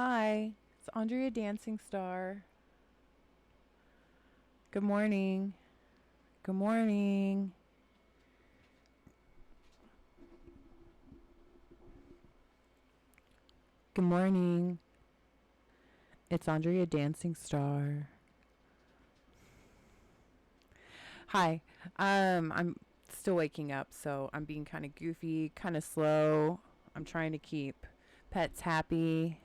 Hi, it's Andrea Dancing Star. Good morning. Good morning. Good morning. It's Andrea Dancing Star. Hi. I'm still waking up, so I'm being kind of goofy, kind of slow. I'm trying to keep pets happy,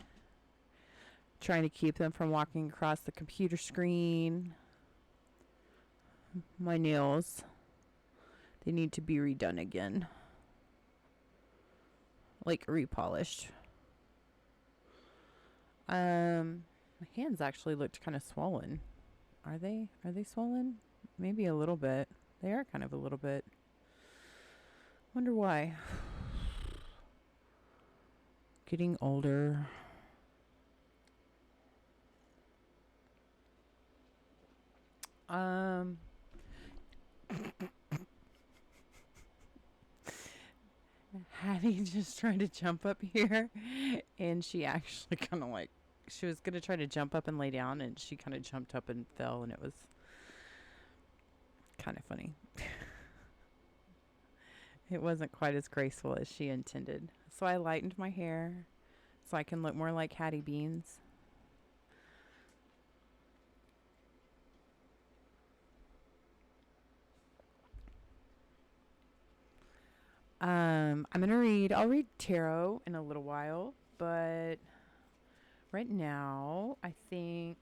trying to keep them from walking across the computer screen. My nails, they need to be redone again. Like repolished. My hands actually looked kind of swollen. Are they? Are they swollen? Maybe a little bit. They are kind of a little bit. Wonder why. Getting older. Um Hattie just tried to jump up here and she actually kind of like she was going to try to jump up and lay down and she kind of jumped up and fell and it was kind of funny. It wasn't quite as graceful as she intended. So I lightened my hair so I can look more like Hattie Beans. I'm going to I'll read tarot in a little while, but right now I think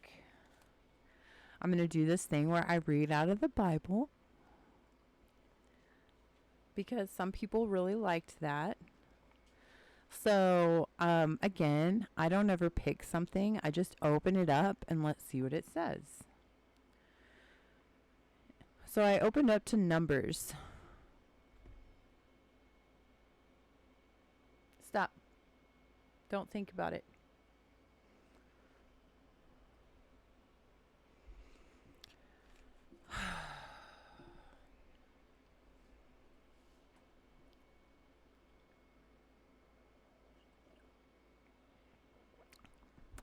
I'm going to do this thing where I read out of the Bible because some people really liked that. So, again, I don't ever pick something. I just open it up and let's see what it says. So I opened up to Numbers. Stop. Don't think about it.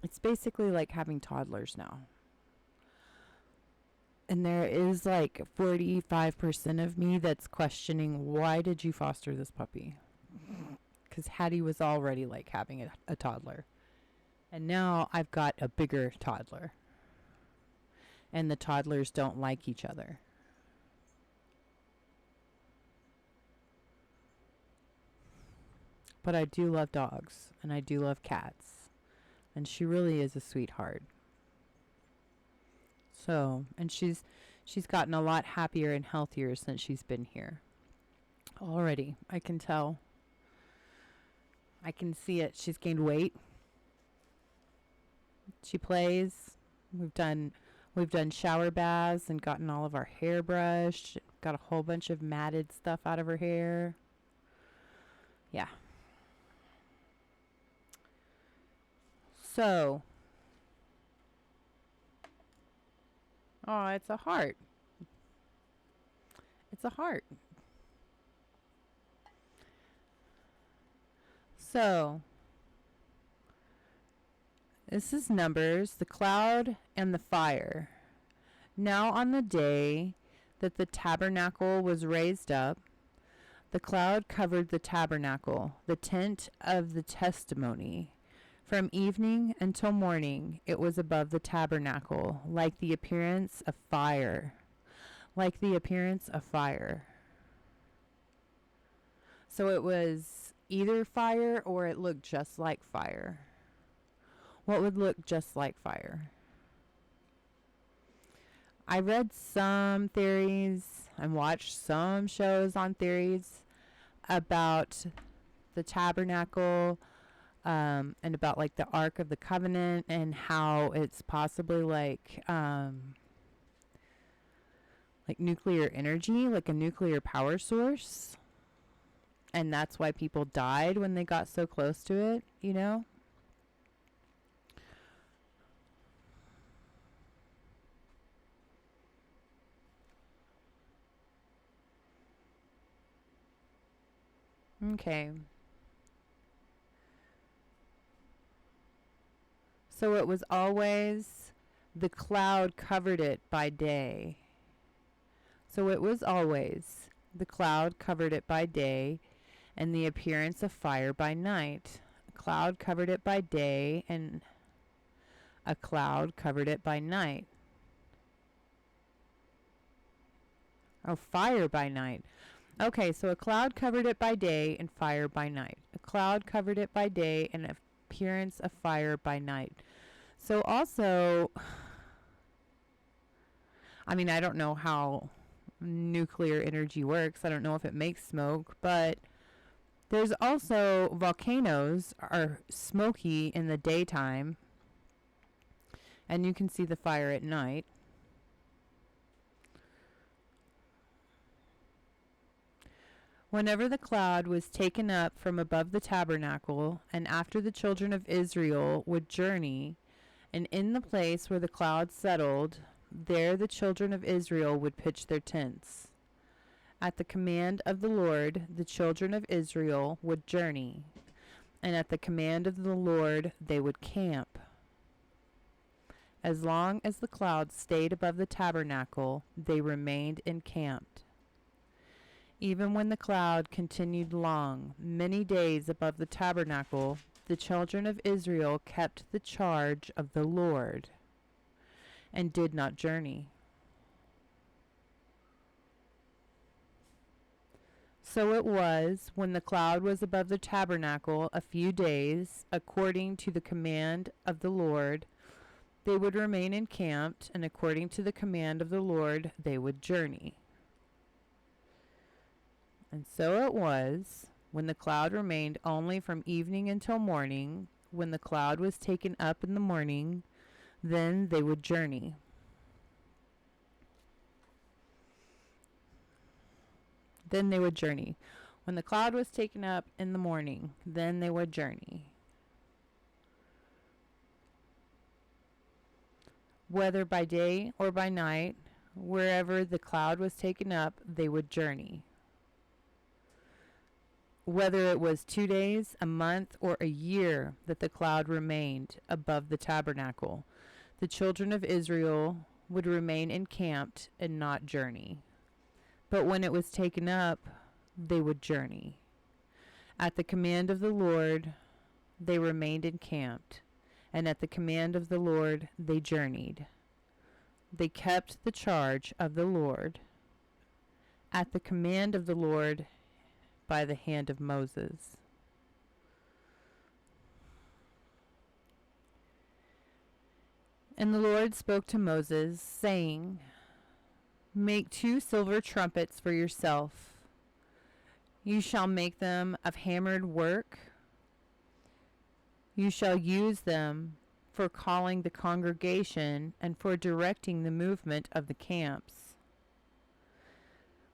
It's basically like having toddlers now. And there is like 45% of me that's questioning, why did you foster this puppy? Because Hattie was already like having a toddler. And now I've got a bigger toddler. And the toddlers don't like each other. But I do love dogs. And I do love cats. And she really is a sweetheart. So, and she's gotten a lot happier and healthier since she's been here. Already, I can tell. I can see it. She's gained weight. She plays. We've done shower baths and gotten all of our hair brushed. Got a whole bunch of matted stuff out of her hair. Yeah. So, oh, it's a heart. It's a heart. So, this is Numbers, the cloud and the fire. Now on the day that the tabernacle was raised up, the cloud covered the tabernacle, the tent of the testimony. From evening until morning, it was above the tabernacle, like the appearance of fire. Like the appearance of fire. So it was either fire or it looked just like fire. What would look just like fire? I read some theories and watched some shows on theories about the tabernacle, and about like the Ark of the Covenant and how it's possibly like nuclear energy, like a nuclear power source. And that's why people died when they got so close to it, you know? Okay. So it was always the cloud covered it by day. So it was always the cloud covered it by day, and the appearance of fire by night. A cloud covered it by day, and a cloud covered it by night. Oh, fire by night. Okay, so a cloud covered it by day and fire by night. A cloud covered it by day and appearance of fire by night. So also, I mean, I don't know how nuclear energy works. I don't know if it makes smoke, but there's also volcanoes are smoky in the daytime, and you can see the fire at night. Whenever the cloud was taken up from above the tabernacle, and after the children of Israel would journey, and in the place where the cloud settled, there the children of Israel would pitch their tents. At the command of the Lord, the children of Israel would journey, and at the command of the Lord they would camp. As long as the cloud stayed above the tabernacle, they remained encamped. Even when the cloud continued long, many days above the tabernacle, the children of Israel kept the charge of the Lord and did not journey. So it was, when the cloud was above the tabernacle a few days, according to the command of the Lord, they would remain encamped, and according to the command of the Lord, they would journey. And so it was, when the cloud remained only from evening until morning, when the cloud was taken up in the morning, then they would journey. Then they would journey. When the cloud was taken up in the morning, then they would journey. Whether by day or by night, wherever the cloud was taken up, they would journey. Whether it was 2 days, a month, or a year that the cloud remained above the tabernacle, the children of Israel would remain encamped and not journey. But when it was taken up, they would journey. At the command of the Lord, they remained encamped, and at the command of the Lord, they journeyed. They kept the charge of the Lord at the command of the Lord by the hand of Moses. And the Lord spoke to Moses, saying, Make 2 silver trumpets for yourself. You shall make them of hammered work. You shall use them for calling the congregation and for directing the movement of the camps.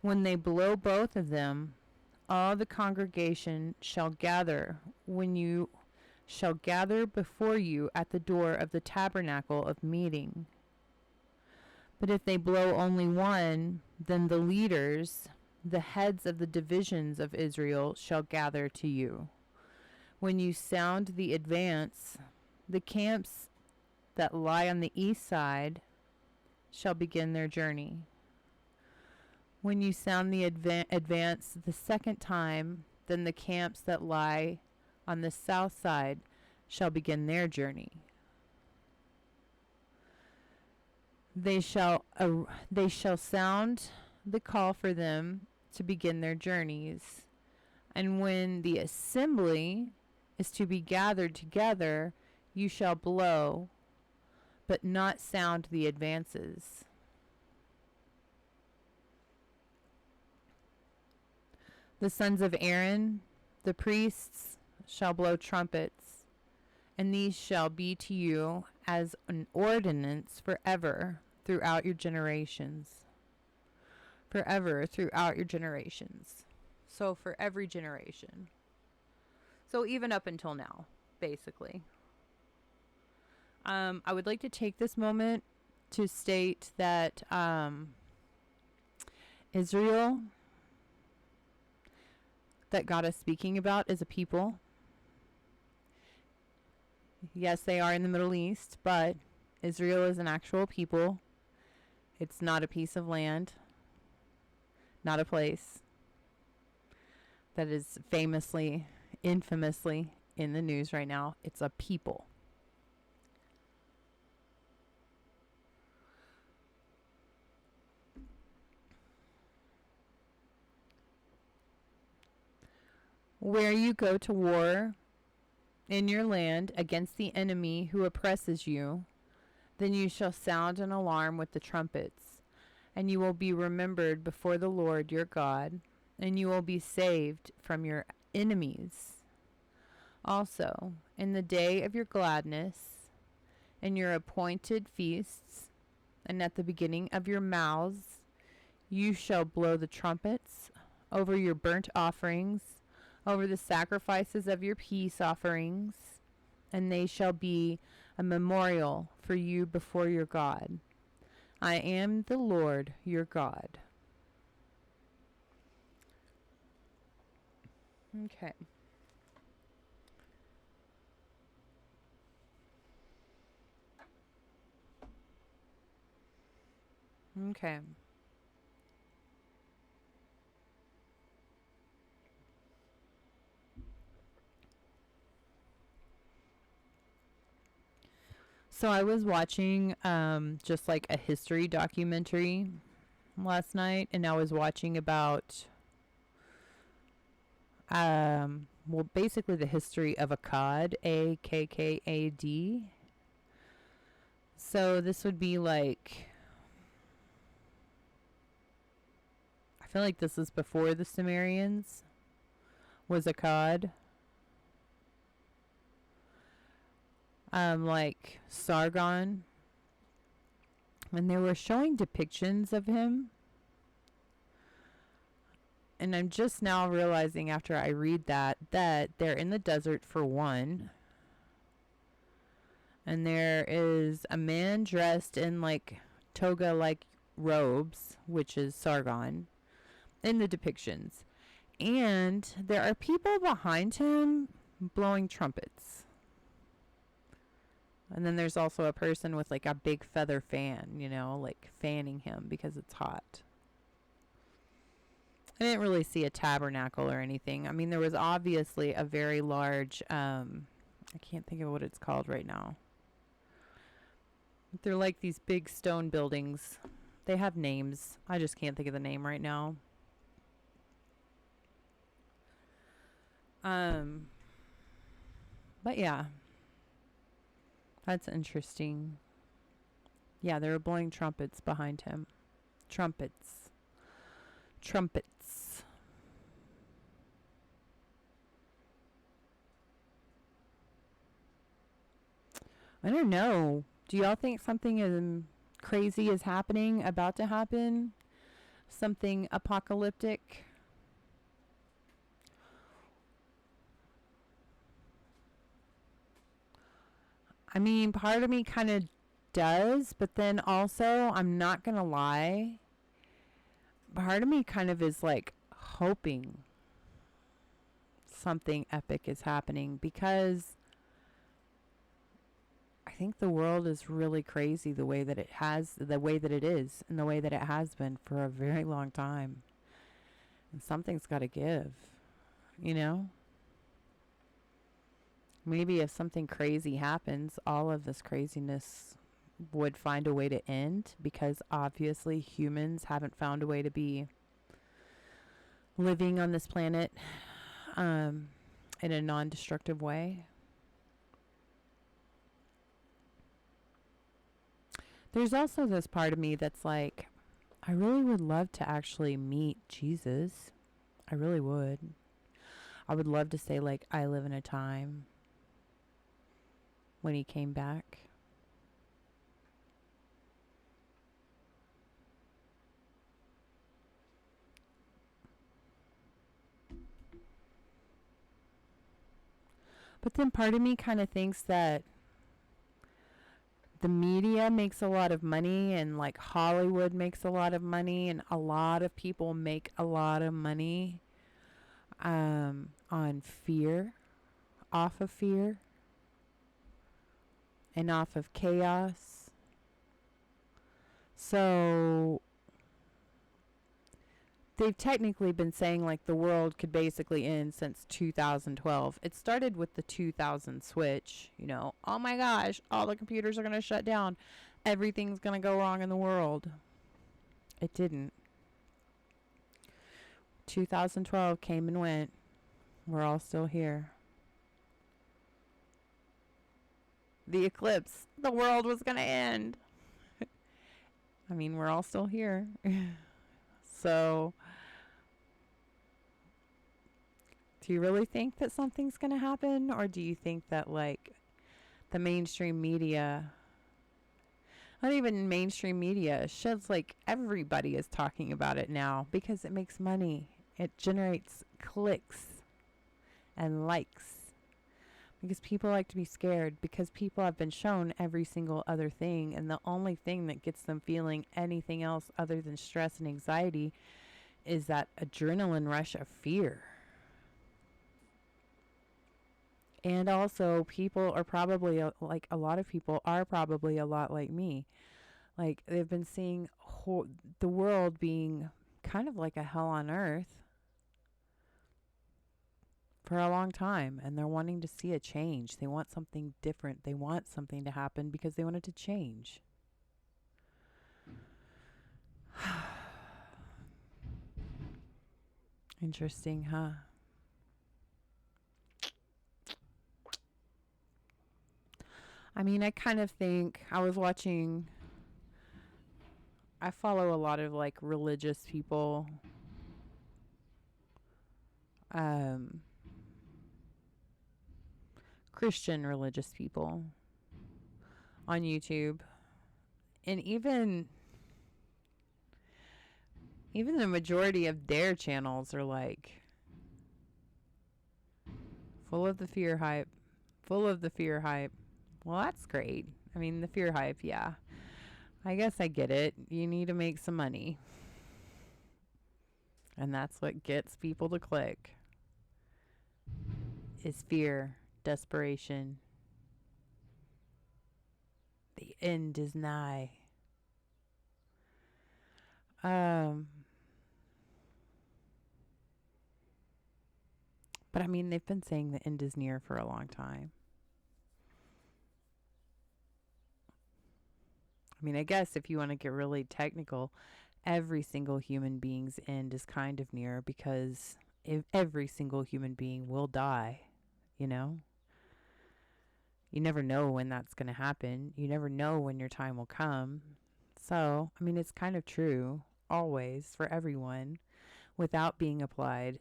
When they blow both of them, all the congregation shall gather when you shall gather before you at the door of the tabernacle of meeting. But if they blow only one, then the leaders, the heads of the divisions of Israel, shall gather to you. When you sound the advance, the camps that lie on the east side shall begin their journey. When you sound the advance the second time, then the camps that lie on the south side shall begin their journey. They shall sound the call for them to begin their journeys. And when the assembly is to be gathered together, you shall blow, but not sound the advances. The sons of Aaron, the priests, shall blow trumpets, and these shall be to you as an ordinance forever throughout your generations. Forever throughout your generations. So for every generation. So even up until now, basically. I would like to take this moment to state that Israel, that God is speaking about, is a people. Yes, they are in the Middle East, but Israel is an actual people. It's not a piece of land, not a place that is famously, infamously in the news right now. It's a people. Where you go to war in your land against the enemy who oppresses you, then you shall sound an alarm with the trumpets, and you will be remembered before the Lord your God, and you will be saved from your enemies. Also, in the day of your gladness, and your appointed feasts, and at the beginning of your mouths, you shall blow the trumpets over your burnt offerings, over the sacrifices of your peace offerings, and they shall be a memorial for you before your God. I am the Lord your God. Okay. Okay. So I was watching just like a history documentary last night, and I was watching about well, basically the history of Akkad, Akkad. So this would be like, I feel like this is before the Sumerians was Akkad. Like Sargon, when they were showing depictions of him, and I'm just now realizing after I read that they're in the desert for one, and there is a man dressed in like toga like robes, which is Sargon, in the depictions. And there are people behind him blowing trumpets. And then there's also a person with like a big feather fan, you know, like fanning him because it's hot. I didn't really see a tabernacle or anything. I mean, there was obviously a very large, I can't think of what it's called right now. They're like these big stone buildings. They have names. I just can't think of the name right now. But yeah, that's interesting. Yeah, they were blowing trumpets behind him. Trumpets. Trumpets. I don't know. Do y'all think something crazy is happening, about to happen? Something apocalyptic? I mean, part of me kind of does, but then also, I'm not going to lie, part of me kind of is like hoping something epic is happening, because I think the world is really crazy the way that it is, and the way that it has been for a very long time. And something's got to give, you know? Maybe if something crazy happens, all of this craziness would find a way to end, because obviously humans haven't found a way to be living on this planet in a non-destructive way. There's also this part of me that's like, I really would love to actually meet Jesus. I really would. I would love to say, like, I live in a time when he came back. But then part of me kind of thinks that the media makes a lot of money, and like Hollywood makes a lot of money, and a lot of people make a lot of money on fear, off of fear. enough of chaos. So they've technically been saying like the world could basically end since 2012. It started with the 2000 switch, you know, oh my gosh, all the computers are going to shut down. Everything's going to go wrong in the world. It didn't. 2012 came and went. We're all still here. The eclipse, the world was going to end. I mean, we're all still here. So, do you really think that something's going to happen? Or do you think that, like, the mainstream media, not even mainstream media, shit's like everybody is talking about it now because it makes money. It generates clicks and likes. Because people like to be scared, because people have been shown every single other thing, and the only thing that gets them feeling anything else other than stress and anxiety is that adrenaline rush of fear. And also, people are probably, like a lot of people are probably a lot like me. Like, they've been seeing the world being kind of like a hell on earth for a long time, and they're wanting to see a change. They want something different. They want something to happen because they want it to change. Interesting, huh? I mean, I kind of think I follow a lot of like religious people. Christian religious people on YouTube. And even the majority of their channels are like full of the fear hype. Full of the fear hype. Well, that's great. I mean, the fear hype, yeah. I guess I get it. You need to make some money. And that's what gets people to click. Is fear, desperation. The end is nigh. But I mean, they've been saying the end is near for a long time. I mean, I guess if you want to get really technical, every single human being's end is kind of near, because if every single human being will die, you know? You never know when that's going to happen. You never know when your time will come. So, I mean, it's kind of true always for everyone without being applied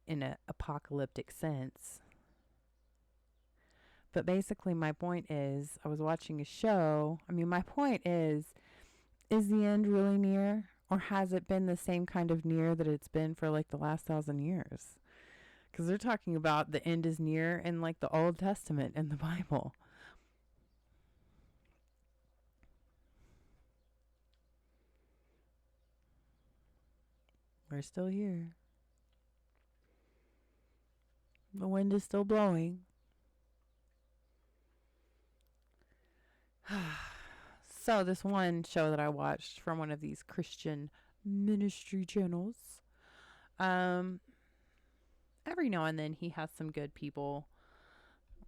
in an apocalyptic sense. But basically, my point is, I was watching a show. I mean, my point is the end really near? Or has it been the same kind of near that it's been for like the last 1,000 years? Because they're talking about the end is near in like the Old Testament and the Bible. We're still here. The wind is still blowing. So this one show that I watched from one of these Christian ministry channels, every now and then he has some good people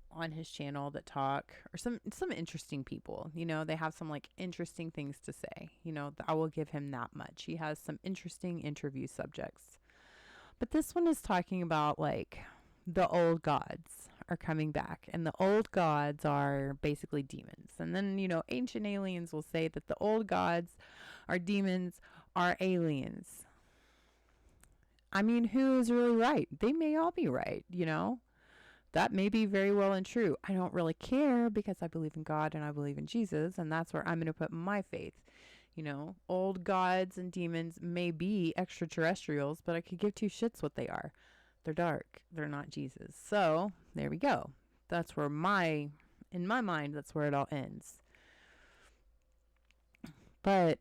on his channel that talk, or some interesting people. You know, they have some like interesting things to say. You know, I will give him that much. He has some interesting interview subjects. But this one is talking about like the old gods are coming back, and the old gods are basically demons. And then, you know, ancient aliens will say that the old gods are demons, are aliens. I mean, who is really right? They may all be right, you know? That may be very well and true. I don't really care, because I believe in God and I believe in Jesus, and that's where I'm going to put my faith. You know, old gods and demons may be extraterrestrials, but I could give two shits what they are. They're dark. They're not Jesus. So there we go. That's where in my mind, that's where it all ends. But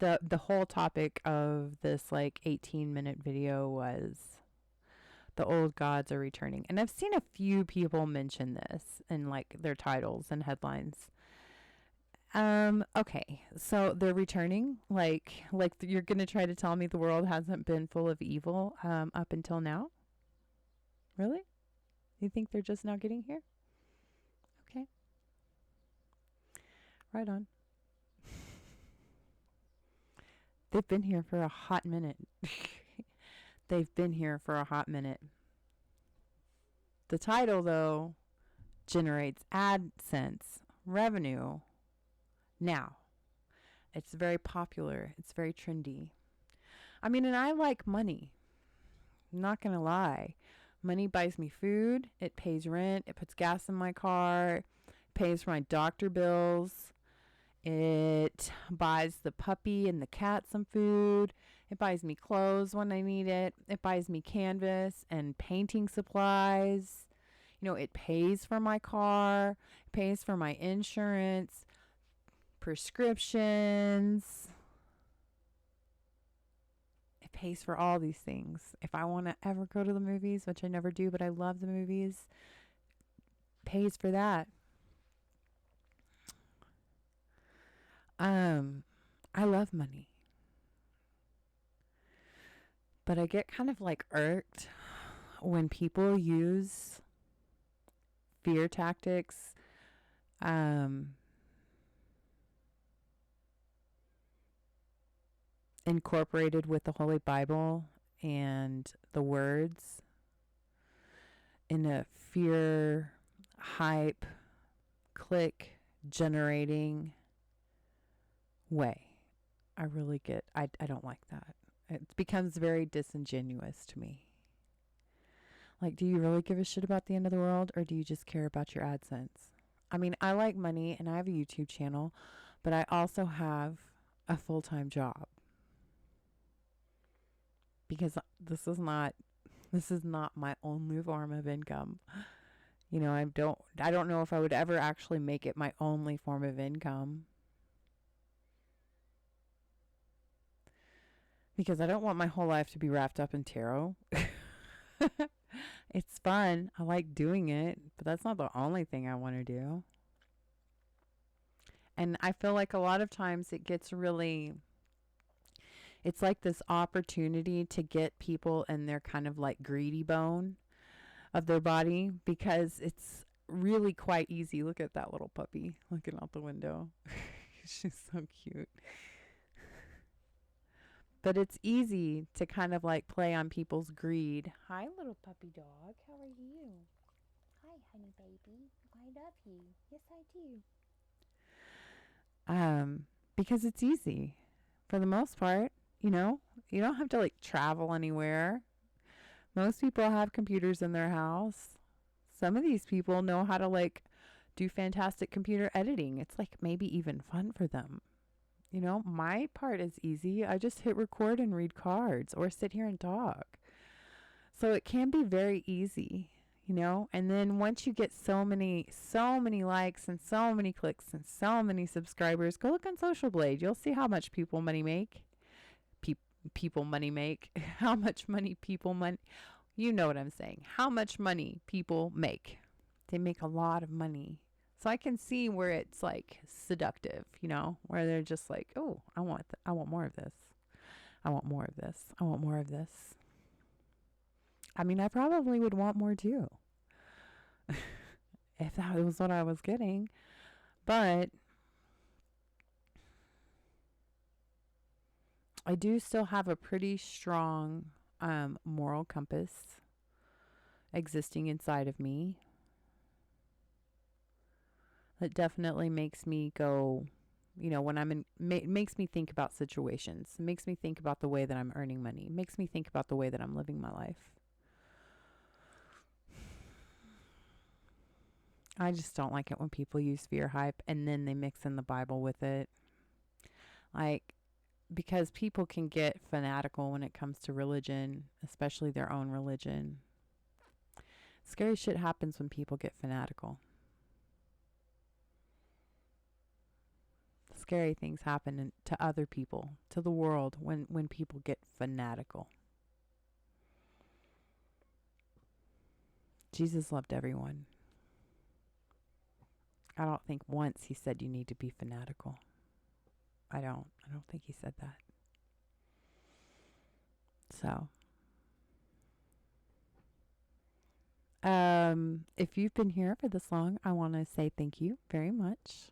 the whole topic of this like 18-minute video was The old gods are returning. And I've seen a few people mention this in like their titles and headlines. Okay. So they're returning. Like you're gonna try to tell me the world hasn't been full of evil up until now? Really? You think they're just now getting here? Okay. Right on. They've been here for a hot minute. They've been here for a hot minute. The title, though, generates AdSense revenue now. It's very popular. It's very trendy. I mean, and I like money. I'm not going to lie. Money buys me food. It pays rent. It puts gas in my car. It pays for my doctor bills. It buys the puppy and the cat some food. It buys me clothes when I need it. It buys me canvas and painting supplies. You know, it pays for my car. It pays for my insurance, prescriptions. It pays for all these things. If I want to ever go to the movies, which I never do, but I love the movies, it pays for that. I love money. But I get kind of like irked when people use fear tactics incorporated with the Holy Bible and the words in a fear, hype, click generating way. I really get, I don't like that. It becomes very disingenuous to me. Like, do you really give a shit about the end of the world, or do you just care about your AdSense? I mean, I like money and I have a YouTube channel, but I also have a full-time job. Because this is not my only form of income. You know, I don't know if I would ever actually make it my only form of income. Because I don't want my whole life to be wrapped up in tarot. It's fun. I like doing it, but that's not the only thing I want to do. And I feel like a lot of times it gets really, it's like this opportunity to get people in their kind of like greedy bone of their body, because it's really quite easy. Look at that little puppy looking out the window. She's so cute. But it's easy to kind of like play on people's greed. Hi, little puppy dog. How are you? Hi, honey baby. I love you. Yes, I do. Because it's easy for the most part. You know, you don't have to like travel anywhere. Most people have computers in their house. Some of these people know how to like do fantastic computer editing. It's like maybe even fun for them. You know, my part is easy. I just hit record and read cards or sit here and talk. So it can be very easy, you know? And then once you get so many likes and so many clicks and so many subscribers, go look on Social Blade. You'll see how much people money make. People money make. How much money people money. You know what I'm saying. How much money people make. They make a lot of money. So I can see where it's like seductive, you know, where they're just like, oh, I want more of this. I want more of this. I want more of this. I mean, I probably would want more too, if that was what I was getting. But I do still have a pretty strong moral compass existing inside of me. It definitely makes me go, you know, when I'm in, makes me think about situations. It makes me think about the way that I'm earning money. It makes me think about the way that I'm living my life. I just don't like it when people use fear hype and then they mix in the Bible with it. Like, because people can get fanatical when it comes to religion, especially their own religion. Scary shit happens when people get fanatical. Scary things happen to other people, to the world, when people get fanatical. Jesus loved everyone. I don't think once he said you need to be fanatical. I don't think he said that. So, if you've been here for this long, I want to say thank you very much.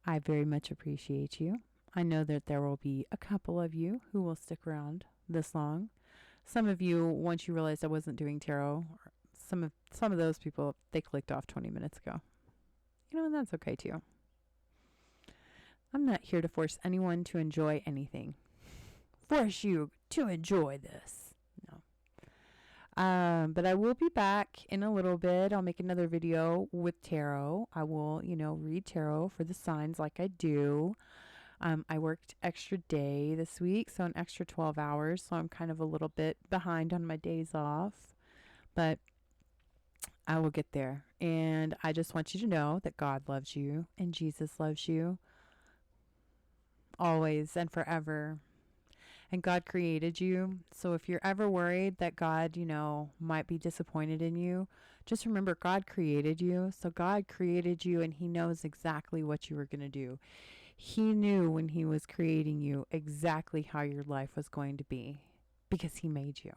I very much appreciate you. I know that there will be a couple of you who will stick around this long. Some of you, once you realized I wasn't doing tarot, some of those people, they clicked off 20 minutes ago. And that's okay too. I'm not here to force anyone to enjoy anything. Force you to enjoy this. No. But I will be back in a little bit. I'll make another video with tarot. I will, read tarot for the signs like I do. I worked extra day this week, so an extra 12 hours. So I'm kind of a little bit behind on my days off. But I will get there. And I just want you to know that God loves you and Jesus loves you always and forever. And God created you. So if you're ever worried that God, might be disappointed in you, just remember God created you. So God created you and he knows exactly what you were going to do. He knew when he was creating you exactly how your life was going to be because he made you.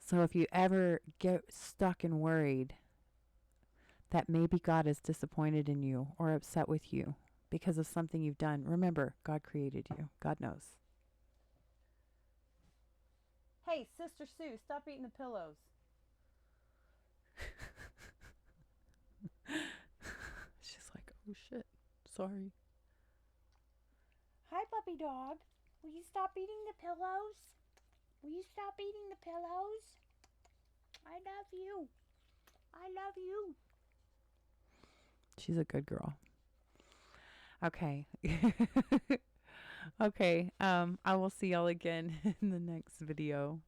So if you ever get stuck and worried that maybe God is disappointed in you or upset with you because of something you've done, remember, God created you. God knows. Hey, Sister Sue, stop eating the pillows. She's like, oh shit, sorry. Hi, puppy dog. Will you stop eating the pillows? Will you stop eating the pillows? I love you. I love you. She's a good girl. Okay. Okay. I will see y'all again in the next video.